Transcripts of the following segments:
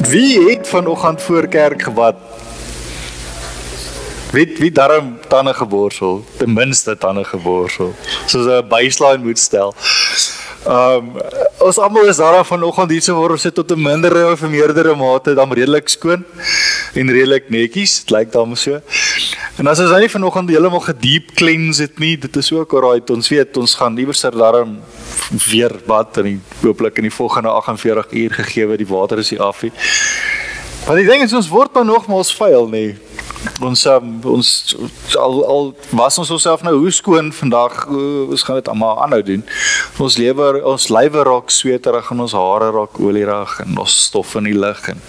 Wie het vanoggend voor kerk gebad? Wie daarom tande geborsel? Ten minste tande geborsel. Soos 'n baseline moet stel. Ons almal is daar vanoggend hier so waar ons sit tot 'n mindere of 'n meerdere mate dan redelik skoon en redelik netjies. Dit lyk dan so. En as ons nou nie vanoggend heeltemal gediep cleanse het nie, dit is ook alright. Ons weet ons gaan iewers daarom weer bad en hopelik in die volgende 48 uur gegee die water is nie af nie. Maar die ding is ons word dan nogmaals vuil nie. Ons al was ons onsself nou hoe skoon vandag, ons gaan dit almal aanhou doen. Ons lywe raak sweterig en ons hare raak olierig en ons stof in die lug en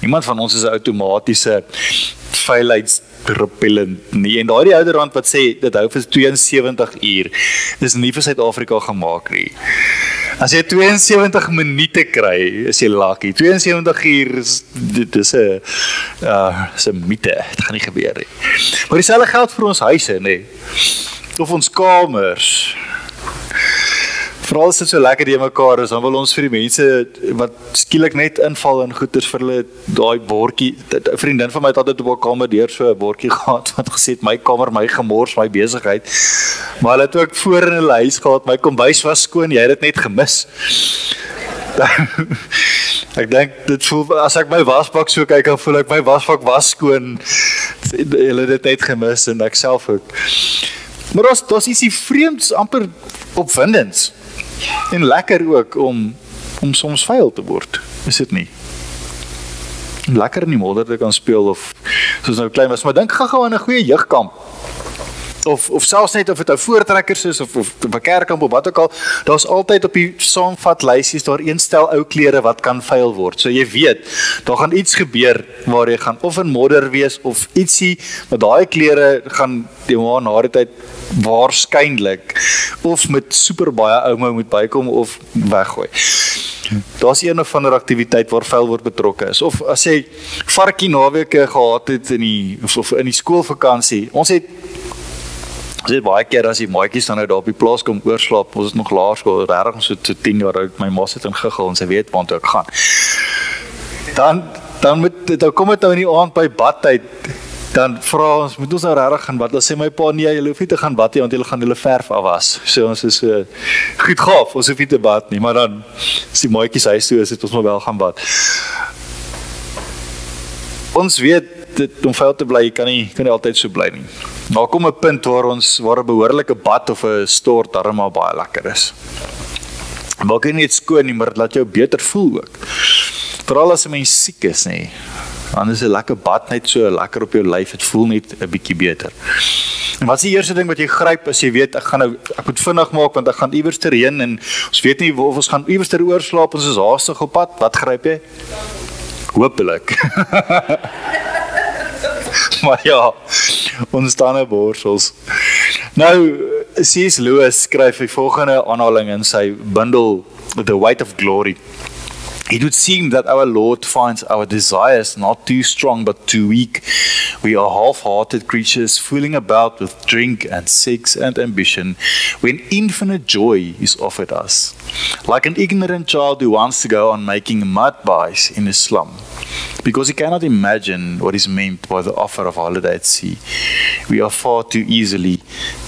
niemand van ons is 'n outomatiese veiligheidsrepellent nie. En daardie ouderrand wat sê dit hou vir 72 uur, is nie vir Suid-Afrika gemaak nie. As jy 72 minute kry, is jy lucky. 72 uur is een mythe, dit gaan nie gebeur nie. Maar dieselfde geld vir ons huise, nee. Of ons kamers. Vooral as dit so lekker die mekaar is, dan wil ons vir die mense wat skielik net inval in goeders vir hulle daai bordjie. 'n Vriendin van my het altyd op haar kamer deur so 'n bordjie gehad wat gesê het my kamer, my gemors, my besigheid. Maar hulle het ook voor in hulle huis gehad, my kombuis was skoon, jy het dit net gemis. Ek dink dit voel as ek my wasbak so kyk, dan voel ek my wasbak was skoon. Hulle het dit net gemis en ek self ook. Maar daar's ietsie vreemds, amper opwindends. En lekker ook om soms vuil te word, is dit nie? Lekker in die modder te kan speel of soos nou klein was, maar dink gou aan 'n goeie jeugkamp. Of selfs net of dit 'n voortrekkers is of 'n kerkkamp of wat ook al, daar's altyd op die saamvatlysies daar een stel ou klere wat kan vuil word. So jy weet, daar gaan iets gebeur waar jy gaan of in modder wees of ietsie, maar daai klere gaan na die tyd waarskynlik of met super baie ouma moet bykom of weggooi. Daar's een of ander aktiwiteit waar vuil word betrokke is. Of as jy varkie naweke gehad het in die skoolvakansie, ons het baie keer as die maatjies dan nou daar op die plaas kom oorslaap, ons het nog laerskool, regtig so 10 jaar oud, my ma het ingegil en sy weet waartoe ek gaan. Dan kom dit nou in die aand by badtyd, dan vra ons, moet ons nou regtig gaan bad? Dan sê my pa, nee, julle hoef nie te gaan bad nie, want julle gaan julle verf afwas. So ons is goed gaaf, ons hoef nie te bad nie, maar dan as die maatjies huis toe is, het ons maar wel gaan bad. Ons weet, om vuil te bly, kan nie altyd so bly nie. Maar kom 'n punt waar 'n behoorlike bad of 'n stort darm baie lekker is. Maak nie net skoon nie, maar dit laat jou beter voel ook. Veral as 'n mens siek is, nee. Dan is 'n lekker bad net so lekker op jou lyf, dit voel net 'n bietjie beter. En wat is die eerste ding wat jy gryp as jy weet ek moet vinnig maak want ek gaan iewers heen en ons weet nie of ons gaan iewers oorslaap, ons is haastig op pad. Wat gryp jy? Hoopelik. Maar ja, ons tande borsels. Nou, C.S. Lewis skryf die volgende aanhaling in sy bundel The Weight of Glory. It would seem that our Lord finds our desires not too strong but too weak. We are half-hearted creatures fooling about with drink and sex and ambition when infinite joy is offered us. Like an ignorant child who wants to go on making mud pies in a slum because he cannot imagine what is meant by the offer of holiday at sea. We are far too easily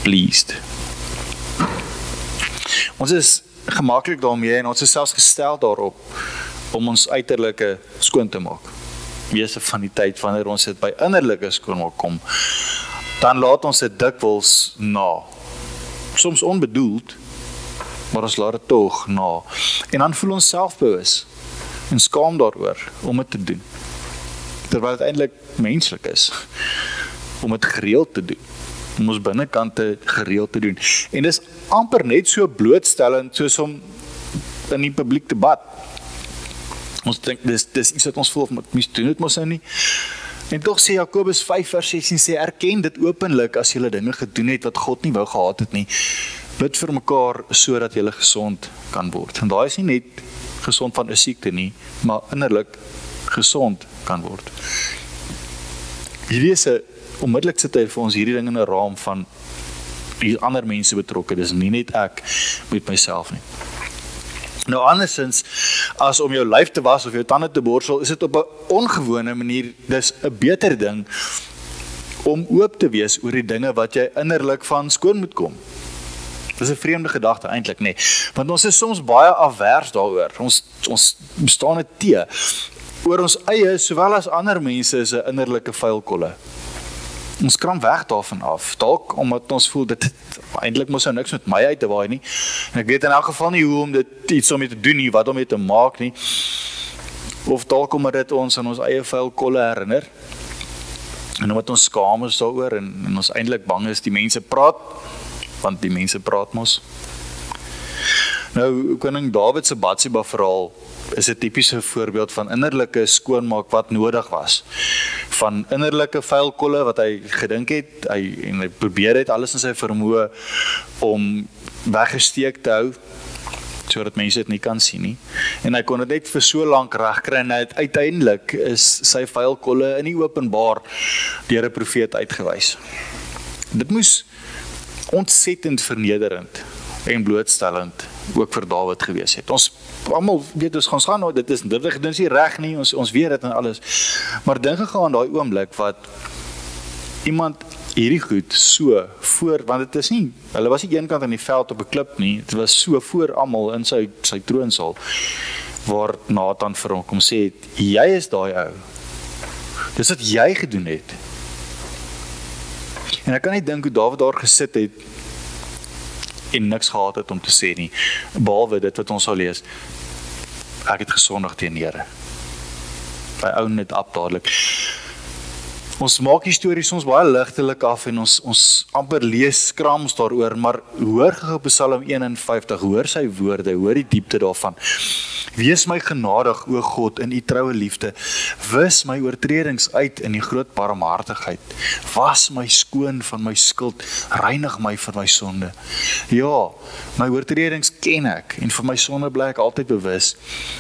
pleased. Ons is gemaklik daarmee en ons is selfs gestel daarop om ons uiterlike skoon te maak. Meeste van die tyd wanneer ons dit by innerlike skoonmaak kom, dan laat ons dit dikwels na. Soms onbedoeld, maar ons laat dit tog na. En dan voel ons selfbewus en skaam daaroor om dit te doen. Terwyl dit eintlik menslik is om dit gereeld te doen. Om ons binnekante gereeld te doen. En dis amper net so blootstellend soos om in die publiek te bad. Ons dink dis iets wat ons voel of mens doen dit mos nou nie. En tog sê Jakobus 5:16 sê erken dit openlik as julle dinge gedoen het wat God nie wou gehad het nie. Bid vir mekaar sodat julle gesond kan word. En daai is nie net gesond van 'n siekte nie, maar innerlik gesond kan word. Hierdie is 'n onmiddellik sit hy vir ons hierdie ding in 'n raam van die ander mense betrokke. Dis nie net ek met myself nie. Nou andersins, as om jou lyf te was of jou tande te borsel, is dit op 'n ongewone manier, dis 'n beter ding om oop te wees oor die dinge wat jy innerlik van skoon moet kom. Dis 'n vreemde gedagte eintlik, nee. Want ons is soms baie afwers daaroor. Ons bestaan net te oor ons eie, sowel as ander mense, is 'n innerlike vuilkolle. Ons kram weg daarvan af, dalk omdat ons voel dit eintlik mos niks met my uit te waai nie. En ek weet in elk geval nie hoe om dit iets om mee te doen nie, wat om mee te maak nie. Of dalk omdat dit ons aan ons eie vuilkolle herinner. En omdat ons skaam is daaroor en ons eintlik bang is die mense praat, want die mense praat mos. Nou, koning Dawid se Batsheba verhaal is 'n tipiese voorbeeld van innerlike skoonmaak wat nodig was. Van innerlike vuilkolle wat hy gedink het, hy probeer het alles in sy vermoë om weggesteek te hou, sodat mense dit nie kan sien nie. En hy kon dit net vir so lank regkry en uiteindelik is sy vuilkolle in die openbaar deur 'n profeet uitgewys. Dit moes ontsettend vernederend en blootstellend ook vir Dawid gewees het. Ons almal weet ons gaan nou, dit is nie reg nie, ons weet dit en alles. Maar dink gegaan aan daai oomblik wat iemand hierdie goed so voor, want dit is nie, hulle was nie eenkant aan die veld op 'n klip nie, dit was so voor almal in sy troonsaal, waar Nathan vir hom kom sê het, jy is daai ou. Dis wat jy gedoen het. En ek kan nie dink hoe Dawid daar gesit het en niks gehad het om te sê nie, behalwe dit wat ons sal lees, ek het gesondig teen die Here. Hy own dit op dadelik. Ons maak die storie soms baie ligtelik af en ons amper lees skrams daaroor, maar hoor gou Psalm 51, hoor sy woorde, hoor die diepte daarvan. Wees my genadig, o God, in u troue liefde. Wis my oortredings uit in die groot barmhartigheid. Was my skoon van my skuld, reinig my van my sonde. Ja, my oortredings ken ek en van my sonde bly ek altyd bewus.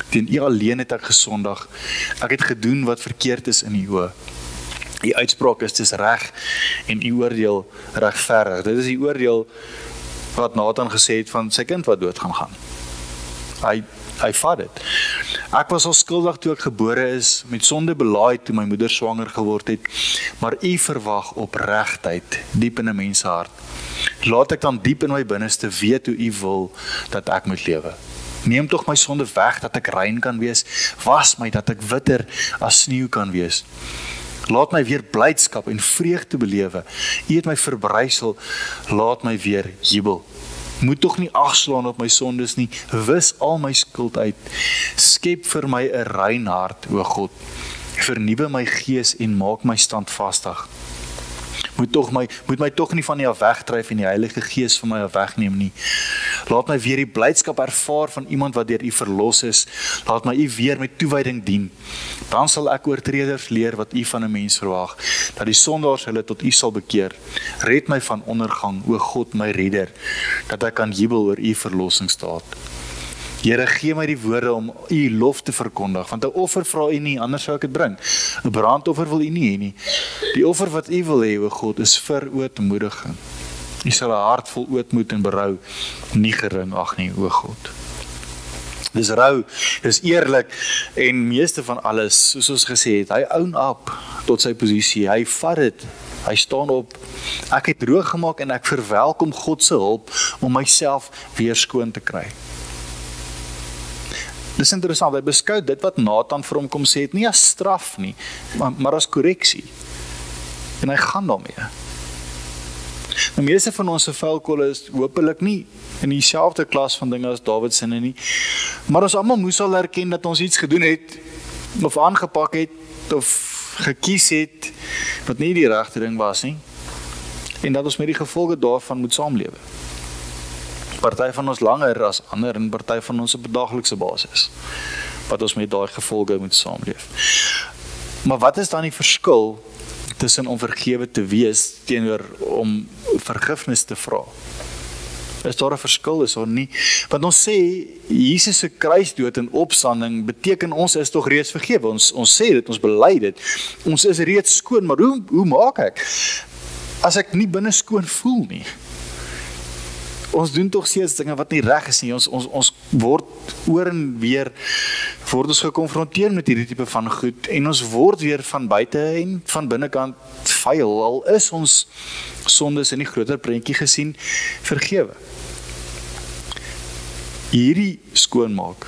Teen u alleen het ek gesondig. Ek het gedoen wat verkeerd is in u oë. Die uitspraak is dis reg en u oordeel regverdig. Dit is die oordeel wat Nathan gesê het van sy kind wat dood gaan. Hy vat dit. Ek was al skuldig toe ek gebore is, met sonde belaaid toe my moeder swanger geword het, maar u verwag opregtheid diep in 'n mens se hart. Laat ek dan diep in my binneste weet hoe u wil dat ek moet lewe. Neem tog my sonde weg dat ek rein kan wees. Was my dat ek witter as sneeu kan wees. Laat my weer blydskap en vreugde belewe. U het my verbrysel, laat my weer jubel. Moet tog nie agslaan op my sondes nie, wis al my skuld uit. Skep vir my 'n rein hart, o God. Vernuwe my gees en maak my standvastig. Moet my tog nie van u af wegdryf en die Heilige Gees van my af wegneem nie. Laat my weer die blydskap ervaar van iemand wat deur u verlos is. Laat my u weer met toewyding dien. Dan sal ek oortreders leer wat u van 'n mens verwag, dat die sondaars hulle tot u sal bekeer. Red my van ondergang, o God, my redder, dat ek kan jubel oor u verlossingsdaad. Here, gee my die woorde om u lof te verkondig, want 'n offer vra u nie, anders sou ek dit bring. 'n Brandoffer wil u nie hê nie. Die offer wat u wil hê, o God, is vir ootmoediging. U sal 'n hart vol ootmoed en berou nie gering ag nie, o God. Dis rou, dis eerlik en meeste van alles, soos ons gesê het, hy own up tot sy posisie, hy vat dit, hy staan op, ek het droog gemaak en ek verwelkom God se hulp om myself weer skoon te kry. Dis interessant, hy beskou dit wat Nathan vir hom kom sê het, nie as straf nie, maar as korreksie. En hy gaan daarmee. Die meeste van ons vuilkolle is hopelik nie in dieselfde klas van dinge as Dawid se nie, maar ons almal moes al erken dat ons iets gedoen het, of aangepak het, of gekies het, wat nie die regte ding was nie, en dat ons met die gevolge daarvan moet saamlewe. Party van ons langer as ander en party van ons op 'n daaglikse basis, wat ons met daai gevolge moet saamleef. Maar wat is dan die verskil tussen om vergewe te wees teenoor om vergifnis te vra? Is daar 'n verskil, is daar nie? Want ons sê, Jesus se kruisdood en opstanding beteken ons is tog reeds vergewe. Ons sê dit, ons bely dit. Ons is reeds skoon, maar hoe maak ek? As ek nie binne skoon voel nie. ons doen tog steeds dinge wat nie reg is nie. Ons word oor en weer word ons gekonfronteer met hierdie tipe van goed en ons word weer van buite en van binnekant vuil, al is ons sondes in die groter prentjie gesien vergewe. Hierdie skoonmaak,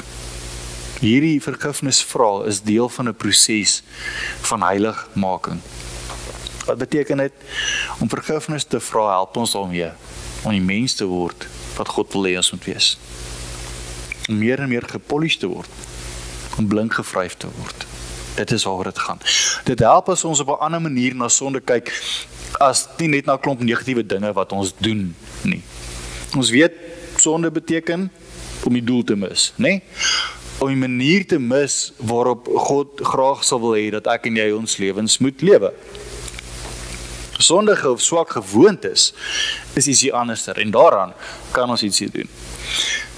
hierdie vergifnisvra is deel van 'n proses van heiligmaking. Wat beteken dit? Om vergifnis te vra help ons daarmee om die mens te word wat God wil hê ons moet wees. Om meer en meer gepolished te word, om blink gevryf te word. Dit is waaroor dit gaan. Dit help as ons op 'n ander manier na sonde kyk, as nie net na 'n klomp negatiewe dinge wat ons doen nie. Ons weet sonde beteken om die doel te mis, né? Om die manier te mis waarop God graag sal wil hê dat ek en jy ons lewens moet lewe. Sondige of swak gewoontes is ietsie anderster en daaraan kan ons ietsie doen.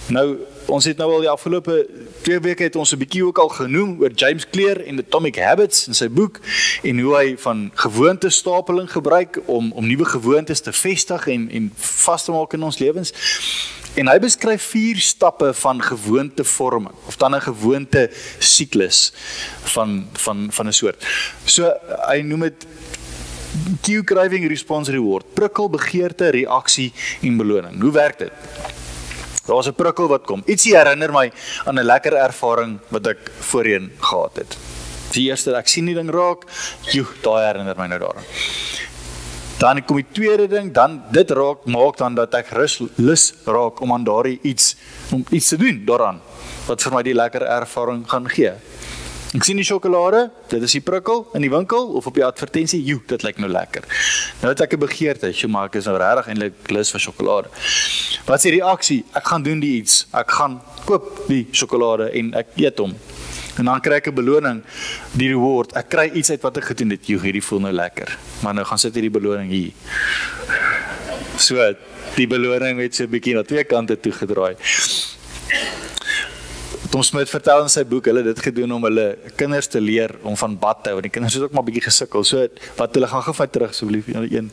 Nou, ons het nou al die afgelope 2 weke het ons 'n bietjie ook al genoem oor James Clear en Atomic Habits in sy boek en hoe hy van gewoontestapeling gebruik om nuwe gewoontes te vestig en vas te maak in ons lewens. En hy beskryf 4 stappe van gewoontevorming of dan 'n gewoonte siklus van 'n soort. So hy noem dit cue, craving, response, reward. Prikkel, begeerte, reaksie en beloning. Hoe werk dit? Daar's 'n prikkel wat kom. Ietsie herinner my aan 'n lekker ervaring wat ek voorheen gehad het. Die eerste, ek sien die ding raak, daai herinner my nou daaraan. Dan kom die tweede ding, dan dit maak dan dat ek lus raak om aan om iets te doen daaraan, wat vir my die lekker ervaring gaan gee. Ek sien die sjokolade, dit is die prikkel in die winkel of op die advertensie, dit lyk nou lekker. Nou het ek 'n begeerte, maar ek is nou regtig eintlik lus vir sjokolade. Wat is die reaksie? Ek gaan doen die iets. Ek gaan koop die sjokolade en ek eet hom. En dan kry ek 'n beloning, die reward. Ek kry iets uit wat ek gedoen het. Hierdie voel nou lekker. Maar nou gaan sit hierdie beloning hier. So, die beloning het so 'n bietjie na 2 kante toe gedraai. Tom Smith vertel in sy boek, hulle het dit gedoen om hulle kinders te leer om van bad te hou. Die kinders het ook maar bietjie gesukkel. So wat hulle gaan gou terug asseblief een.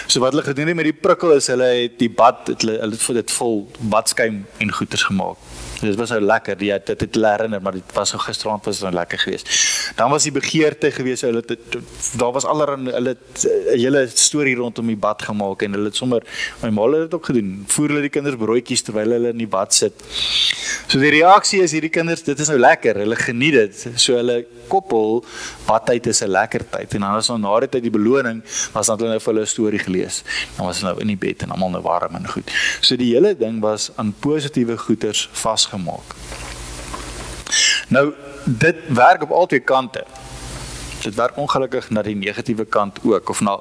So wat hulle gedoen het met die prikkel is hulle het die bad, hulle het dit vol badskuim en goeters gemaak. Dit was nou lekker, dit het hulle herinner, maar dit was so gisterand was dit nou lekker geweest. Dan was die begeerte geweest, daar was allerhande, hulle het 'n hele storie rondom die bad gemaak en hulle het sommer, my ma het dit ook gedoen, voer hulle die kinders broodjies terwyl hulle in die bad sit. So die reaksie is hierdie kinders, dit is nou lekker, hulle geniet dit. So hulle koppel badtyd is 'n lekker tyd en dan as nou na die tyd die beloning was dan hulle nou vir hulle 'n storie gelees. Dan was hulle nou in die bed en almal nou warm en goed. So die hele ding was aan positiewe goeders vasgemaak. Nou dit werk op albei kante. Dit werk ongelukkig na die negatiewe kant ook of na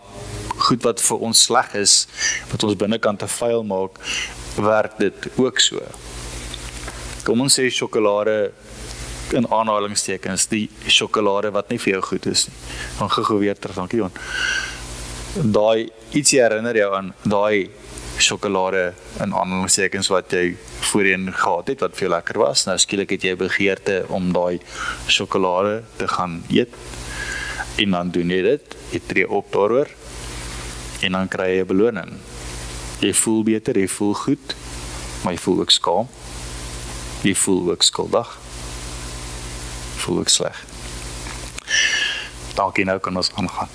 goed wat vir ons sleg is, wat ons binnekant te vuil maak, werk dit ook so. Kom ons sê sjokolade in aanhalingstekens, die sjokolade wat nie vir jou goed is nie. Dan gou weer terug, dankie Jon. Daai ietsie herinner jou aan daai sjokolade in aanhalingstekens wat jy voorheen gehad het, wat vir jou lekker was. Nou skielik het jy begeerte om daai sjokolade te gaan eet. En dan doen jy dit, jy tree op daaroor en dan kry jy 'n beloning. Jy voel beter, jy voel goed, maar jy voel ook skaam. Jy voel ook skuldig. Voel ook sleg. Dankie, nou kan ons aangaan.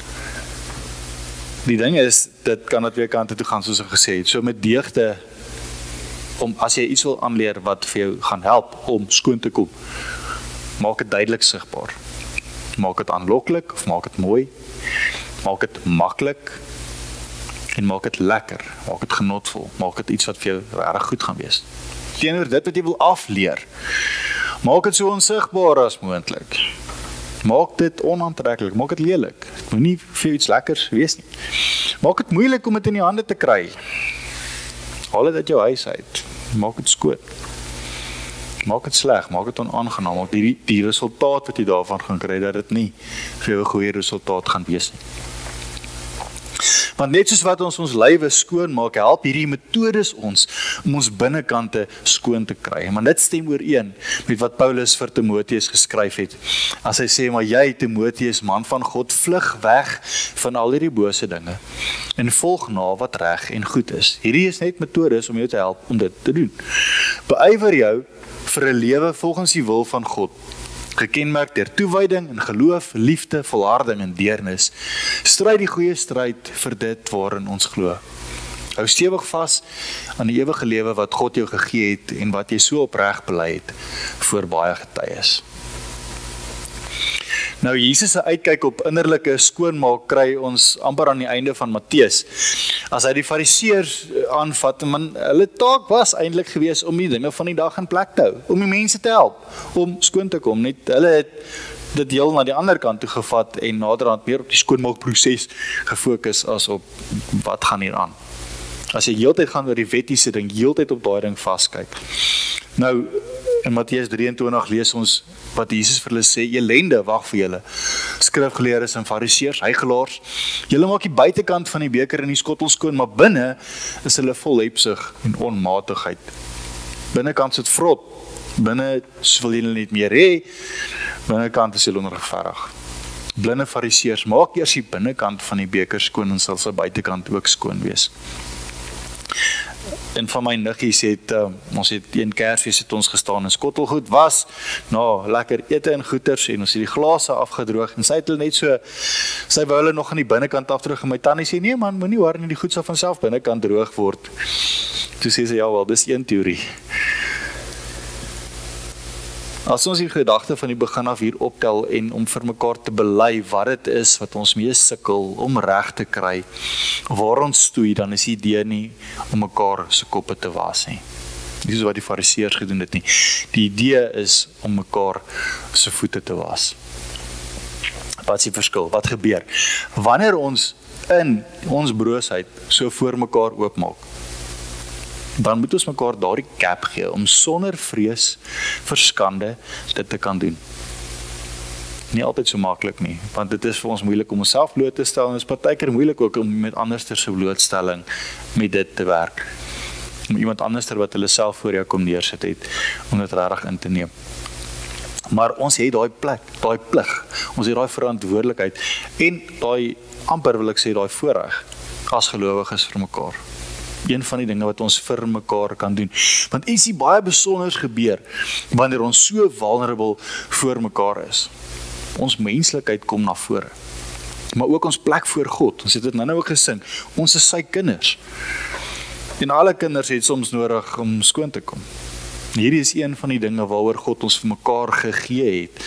Die ding is, dit kan aan 2 kante toe gaan soos ek gesê het. So met deugde, as jy iets wil aanleer wat vir jou gaan help om skoon te kom, maak dit duidelik sigbaar. Maak dit aanloklik of maak dit mooi. Maak dit maklik en maak dit lekker. Maak dit genotvol. Maak dit iets wat vir jou regtig goed gaan wees. Teenoor dit wat jy wil afleer, maak dit so onsigbaar as moontlik. Maak dit onaantreklik, maak dit lelik. Dit moet nie vir iets lekkers wees nie. Maak dit moeilik om dit in die hande te kry. Haal dit uit jou huis uit. Maak dit skoon. Maak dit sleg, maak dit onaangenaam. Maak die resultaat wat jy daarvan gaan kry, dat dit nie vir jou 'n goeie resultaat gaan wees nie. Want net soos wat ons lywe skoon maak, help hierdie metodes ons om ons binnekante skoon te kry. Maar dit stem ooreen met wat Paulus vir Timoteus geskryf het. As hy sê, maar jy Timoteus, man van God, vlug weg van al hierdie bose dinge en volg na wat reg en goed is. Hierdie is net metodes om jou te help om dit te doen. Beywer jou vir 'n lewe volgens die wil van God, gekenmerk deur toewyding en geloof, liefde, volharding en deernis. Stryd die goeie stryd vir dit waarin ons glo. Hou stewig vas aan die ewige lewe wat God jou gegee het en wat jy so opreg bely het voor baie getuies. Nou Jesus se uitkyk op innerlike skoonmaak kry ons amper aan die einde van Matteus. As hy die fariseërs aanvat, man, hulle taak was eintlik gewees om die dinge van die dag in plek te hou, om die mense te help, om skoon te kom. Net hulle het dit heel na die ander kant toe gevat en naderhand meer op die skoonmaakproses gefokus as op wat gaan hier aan. As jy heeltyd gaan oor die wettiese ding, heeltyd op daai ding vaskyk. Nou, in Matteus 23 lees ons wat Jesus vir hulle sê, elende wag vir julle, skrifgeleerdes en fariseërs, hygelaars. Julle maak die buitekant van die beker en die skottel skoon, maar binne is hulle vol hebsug en onmatigheid. Binnekant is dit vrot, binne wil julle net meer hê, binnekant is julle onregverdig. Blinde fariseërs, maak eers die binnekant van die beker skoon en sal sy buitekant ook skoon wees. En van my niggies het, ons het een Kersfees het ons gestaan en skottelgoed was, nou, lekker ete en goeters en ons het die glase afgedroog en sy het hulle net so, sy wou hulle nog aan die binnekant afdroog en my tannie sê, nee man, moenie worry nie, die goed sal van self binnekant droog word. Toe sê sy, ja wel, dis een teorie. As ons die gedagte van die begin af hier optel en om vir mekaar te bely wat dit is wat ons mee sukkel om reg te kry, waar ons stoei, dan is die idee nie om mekaar se koppe te was nie. Dis is wat die fariseërs gedoen het nie. Die idee is om mekaar se voete te was. Wat is die verskil? Wat gebeur? Wanneer ons in ons broosheid so voor mekaar oopmaak, dan moet ons mekaar daardie cap gee om sonder vrees vir skande dit te kan doen. Nie altyd so maklik nie, want dit is vir ons moeilik om onsself bloot te stel en is partykeer moeilik ook om met anderster se blootstelling met dit te werk. Om iemand anderster wat hulle self voor jou kom neersit het, om dit regtig in te neem. Maar ons het daai plek, daai plig, ons het daai verantwoordelikheid en daai amper wil ek sê daai voorreg as gelowiges vir mekaar. Een van die dinge wat ons vir mekaar kan doen. Want iets die baie besonders gebeur wanneer ons so vulnerable voor mekaar is. Ons menslikheid kom na vore. Maar ook ons plek voor God. Ons het dit nou ook gesing. Ons is sy kinders. En alle kinders het soms nodig om skoon te kom. Hierdie is een van die dinge waaroor God ons vir mekaar gegee het.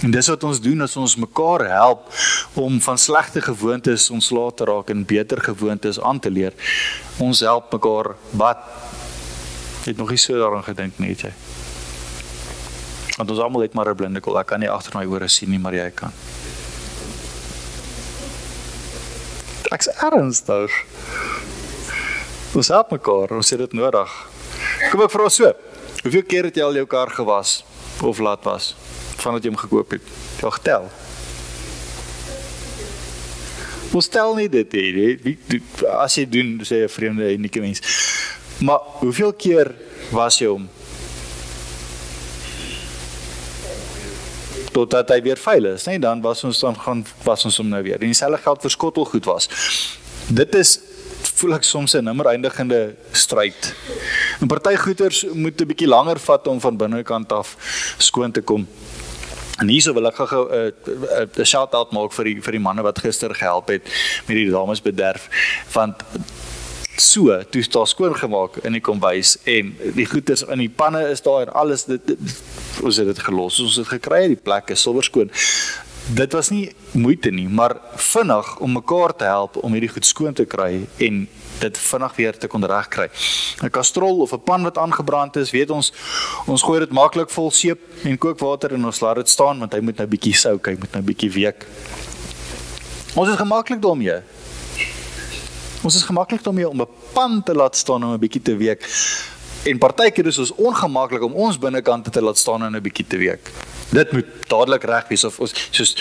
En dis wat ons doen as ons mekaar help om van slegte gewoontes ontslae te raak en beter gewoontes aan te leer. Ons help mekaar wat? Het nog nie so daaraan gedink nie, het jy? Want ons almal het maar 'n blinde kol. Ek kan nie agter my ore sien nie, maar jy kan. Ek's ernstig. Ons help mekaar, ons het dit nodig. Kom ek vra so, hoeveel keer het jy al jou kar gewas of laat was? Vandat jy hom gekoop het. Ja, getel. Ons tel nie dit nie. As jy doen, sê jy 'n vreemde unieke mens. Maar hoeveel keer was jy hom? Totdat hy weer vuil is, nee, dan was ons hom nou weer. En dieselfde geld vir skottelgoed was. Dit is, voel ek soms 'n nimmer eindigende stryd. En party goeders moet 'n bietjie langer vat om van binnekant af skoon te kom. En hierso wil ek gou 'n shout-out maak vir die manne wat gister gehelp het met die damesbederf, want so, toe is daar skoon gemaak in die kombuis en die goeders in die panne is daar en alles, ons het dit gelos, ons het gekry, die plek is silwer skoon. Dit was nie moeite nie, maar vinnig om mekaar te help om hierdie goed skoon te kry en dit vinnig weer te kon regkry. 'n kastrol of 'n pan wat aangebrand is, weet ons gooi dit maklik vol seep en kookwater en ons laat dit staan, want hy moet nou bietjie souk, hy moet nou bietjie week. Ons is gemaklik daarmee. Ons is gemaklik daarmee om 'n pan te laat staan om 'n bietjie te week. En partykeer is ons ongemaklik om ons binnekante te laat staan en 'n bietjie te week. Dit moet dadelik reg wees of soos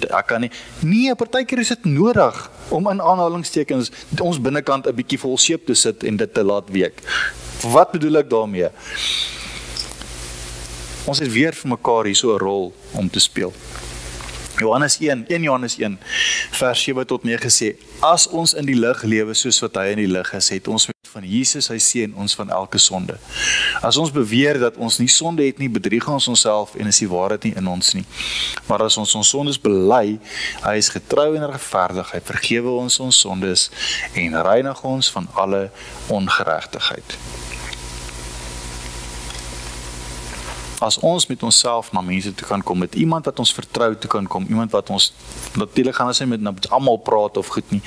ek kan nie. Nee, partykeer is dit nodig om in aanhalingstekens ons binnekant 'n bietjie vol seep te sit en dit te laat week. Wat bedoel ek daarmee? Ons het weer vir mekaar hier so 'n rol om te speel. Johannes 1 Johannes 1 vers 7 tot 9 sê, as ons in die lig lewe soos wat hy in die lig is, het ons van Jesus sy seun ons van elke sonde. As ons beweer dat ons nie sonde het nie, bedrieg ons onsself en is die waarheid nie in ons nie. Maar as ons sondes bely, hy is getrou en regverdig, hy vergewe ons sondes en reinig ons van alle ongeregtigheid. As ons met onsself na mense toe kan kom, met iemand wat ons vertrou toe kan kom, iemand wat ons, natuurlijk gaan ons nie met almal praat of goed nie,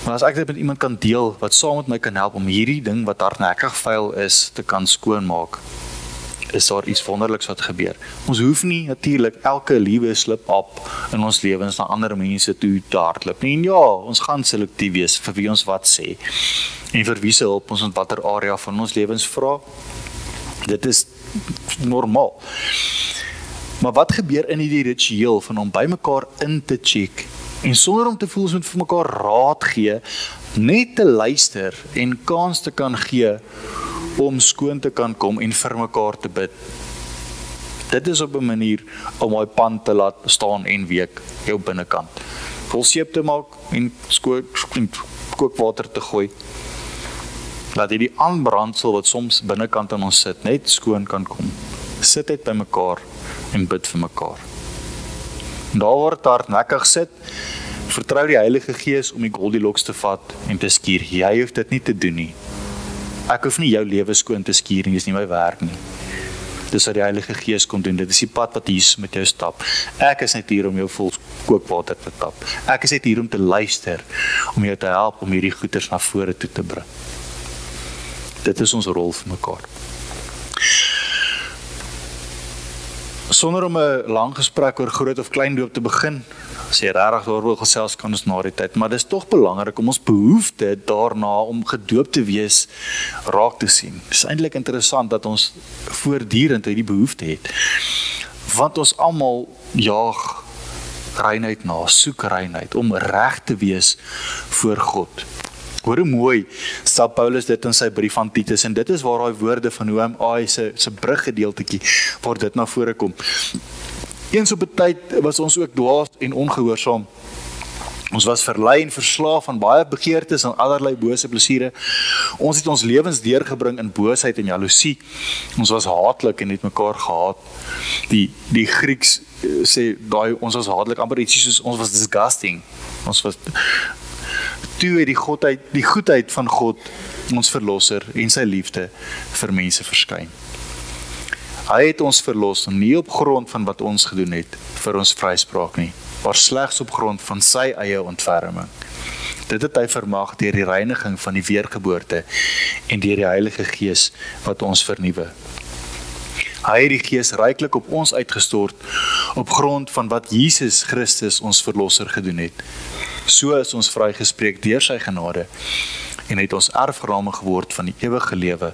maar as ek dit met iemand kan deel, wat saam met my kan help om hierdie ding wat hardnekkig vuil is, te kan skoonmaak, is daar iets wonderliks wat gebeur. Ons hoef nie natuurlik elke liewe slip op in ons lewens na ander mense toe te hardloop nie. En ja, ons gaan selektief wees vir wie ons wat sê, en vir wie se hulp ons in watter area van ons lewens vra. Dit is normaal. Maar wat gebeur in die ritueel van om by mekaar in te check en sonder om te voel ons moet vir mekaar raad gee, net te luister en kans te kan gee om skoon te kan kom en vir mekaar te bid. Dit is op 'n manier om my pand te laat staan en week jou binnekant. Vol seep te maak en kookwater te gooi. Laat die aanbrandsel wat soms binnekant aan ons sit, net skoon kan kom. Sit net by mekaar en bid vir mekaar. En daar waar het hardnekkig sit, vertrou die Heilige Gees om die Goldilocks te vat en te skuur. Jy hoef dit nie te doen nie. Ek hoef nie jou lewe skoon te skuur nie, dis nie my werk nie. Dis wat die Heilige Gees kom doen, dit is die pad wat Jesus met jou stap. Ek is net hier om jou vol kookwater te tap. Ek is net hier om te luister, om jou te help om hierdie goeders na vore toe te bring. Dit is ons rol vir mekaar. Sonder om 'n lang gesprek oor groot of klein doop te begin, as jy regtig daar wil gesels kan ons na die tyd, maar dis tog belangrik om ons behoefte daarna om gedoop te wees raak te sien. Dis eintlik interessant dat ons voortdurend hierdie behoefte het, want ons almal jaag reinheid na, soek reinheid, om reg te wees voor God. Hoor hoe mooi stel Paulus dit in sy brief aan Titus, en dit is waar hy woorde van Hooai se bruggedeeltetjie, waar dit na vore kom. Eens op 'n tyd was ons ook dwaas en ongehoorsaam. Ons was verlei en verslaaf van baie begeertes en allerlei bose plesiere. Ons het ons lewens deurgebring in boosheid en jaloesie. Ons was haatlik en het mekaar gehaat. Die Grieks sê ons was haatlik, amper ietsie soos ons was disgusting. Ons was toe het die goedheid van God, ons verlosser en sy liefde vir mense verskyn. Hy het ons verlos nie op grond van wat ons gedoen het vir ons vryspraak nie, maar slegs op grond van sy eie ontferming. Dit het hy vermag deur die reiniging van die weergeboorte en deur die Heilige Gees wat ons vernuwe. Hy het die Gees ryklik op ons uitgestort op grond van wat Jesus Christus ons verlosser gedoen het. So is ons vrygespreek deur sy genade en het ons erfgename geword van die ewige lewe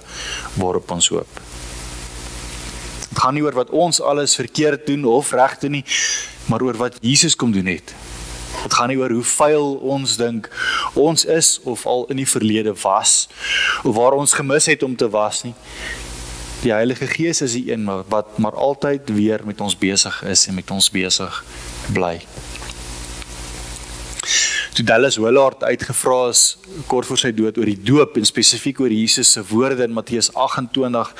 waarop ons hoop. Het gaan nie oor wat ons alles verkeerd doen of reg doen nie, maar oor wat Jesus kom doen het. Het gaan nie oor hoe vuil ons dink ons is of al in die verlede was, of waar ons gemis het om te was nie. Die Heilige Gees is die een wat maar altyd weer met ons besig is en met ons besig bly. Toe Dallas Willard uitgevra is, kort voor sy dood, oor die doop en spesifiek oor Jesus se woorde in Matteus 28,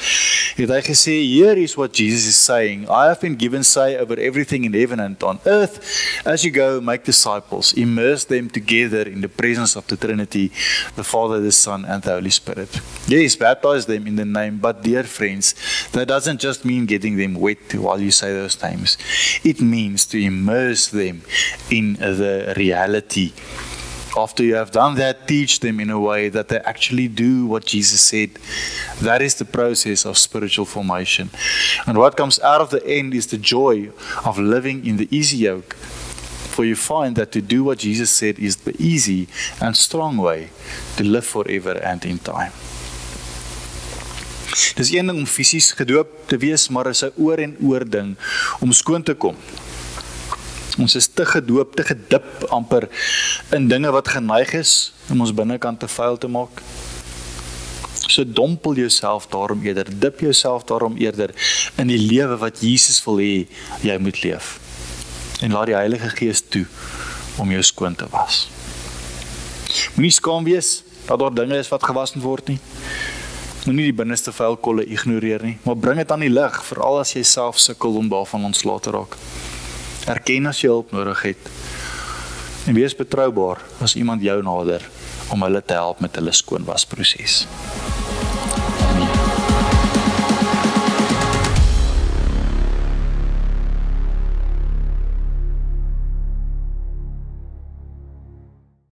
het hy gesê, here is what Jesus is saying, I have been given say over everything in heaven and on earth, as you go, make disciples, immerse them together in the presence of the Trinity, the Father, the Son, and the Holy Spirit. Yes, baptize them in the name, but dear friends, that doesn't just mean getting them wet while you say those names. It means to immerse them in the reality. After you have done that, teach them in a way that they actually do what Jesus said. That is the process of spiritual formation. And what comes out of the end is the joy of living in the easy yoke. For you find that to do what Jesus said is the easy and strong way to live forever and in time. Dis een ding om fisies gedoop te wees, maar is 'n oor en oor ding om skoon te kom. Ons is te gedoop, te gedip amper in dinge wat geneig is om ons binnekant te vuil te maak. So dompel jouself daarom eerder, dip jouself daarom eerder in die lewe wat Jesus wil hê jy moet leef. En laat die Heilige Gees toe om jou skoon te was. Moenie skaam wees dat daar dinge is wat gewas moet word nie. Moenie die binneste vuilkolle ignoreer nie, maar bring dit aan die lig, veral as jy self sukkel om daarvan ontslae te raak. Erken as jy hulp nodig het en wees betroubaar as iemand jou nader om hulle te help met hulle skoonwasproses.